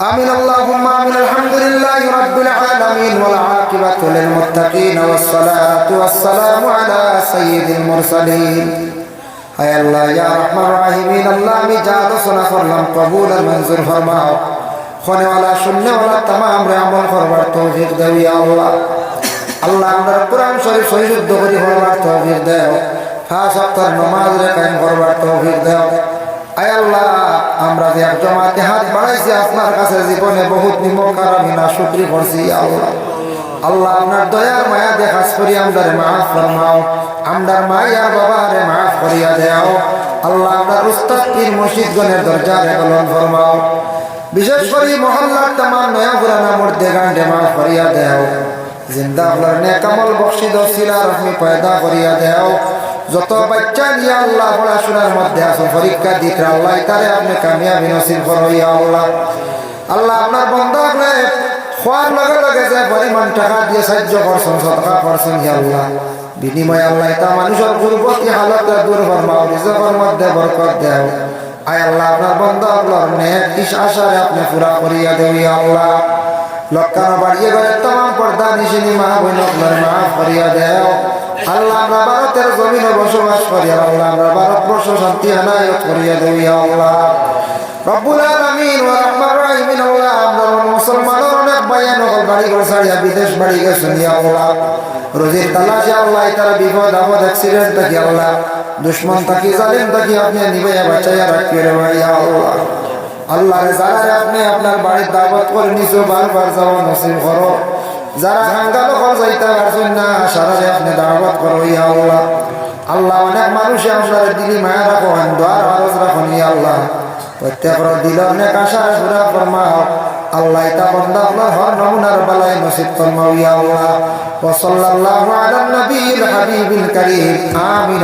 آمين اللهم آمين الحمد لله رب العالمين والعاقبة للمتقين والصلاة والسلام على سيد المرسلين اے اللہ یا رحمن الرحیمین اللہ میں جادو سنا فرلم قبول منظور فرماؤ خونے والا سننے والا تمام رے عمل فرور توفیق دو یا اللہ اللہ اندر قرآن شریف صحیح شد کری فرور توفیق دو خاص اکتر نماز رے قائم فرور توفیق دو اے اللہ আমরা যে জমাতে হাত বাড়াইছি আপনার কাছে জীবনে বহুত নিমকার আমি না শুকরি করছি আল্লাহ আল্লাহ আপনার দয়ার মায়া দেখাস করি আমাদের মাফ ফরমাও আমদার মায়া বাবারে মাফ করিয়া দাও আল্লাহ আপনার উস্তাদ পীর মুর্শিদগণের দরজারে কলম ফরমাও বিশেষ করে মহল্লার तमाम নয়া পুরানা মুর্দে গান্ডে মাফ করিয়া দাও জিন্দা আল্লাহর নেক আমল বখশি দাও সিলা রহমি পয়দা করিয়া দাও যত বাচ্চা নিয়ে আল্লাহ পড়াশোনার মধ্যে আছে পরীক্ষা দিতে আল্লাহ তারে আপনি কামিয়াবি নসিব করো ইয়া আল্লাহ আল্লাহ আপনার বান্দাকে খোয়ার লগে লগে যে পরিমাণ টাকা দিয়ে সাহায্য করছেন সদকা করছেন ইয়া আল্লাহ বিনিময়ে আল্লাহ তা মানুষের গুরবতি হালত দূর ফরমাও রিজকের মধ্যে বরকত দাও আয় আল্লাহ আপনার বান্দা আল্লাহর নেক ইশ আশারে আপনি পুরা করিয়া দেও ইয়া আল্লাহ লক্কানো বাড়িয়ে গেলে तमाम পর্দা নিশিনী মা বোনগুলোর মাফ করিয়া দেও আল্লাহ আমরা ভারতের জমিনে বসবাস করি আল্লাহ আমরা ভারতবর্ষ শান্তি আনায়ত করিয়া দেও ইয়া আল্লাহ রব্বুল আলামিন ওয়া রাহমার রাহিমিন আল্লাহ আমরা মুসলমানের অনেক ভাইয়া নকল বাড়ি ঘর ছাড়িয়া বিদেশ বাড়ি গেছেন ইয়া আল্লাহ রোজির তালাশে আল্লাহ তারা বিপদ আপদ অ্যাক্সিডেন্ট থাকি আল্লাহ দুশ্মন থাকি জালিম থাকি আপনি নিবাইয়া বাঁচাইয়া রাখিয়ে রে ইয়া আল্লাহ আল্লাহ যারা আপনি আপনার বাড়ির দাওয়াত করে নিছো বারবার যাওয়া নসিব করো যারা হাঙ্গালো কর যাইতে পারছেন না সারারে আপনি দাওয়াত করো ইয়া আল্লাহ আল্লাহ অনেক মানুষ আপনার দিলি মায়া রাখো দোয়ার আরজ রাখুন ইয়া আল্লাহ প্রত্যেকের দিল অনেক আশা পুরা ফরমাও আল্লাহ তা বান্দা আল্লাহ হর নমুনার বালাই নসিব ফরমাও ইয়া আল্লাহ ওয়া সাল্লাল্লাহু আলা নবিয়িল হাবিবিল কারীম আমিন।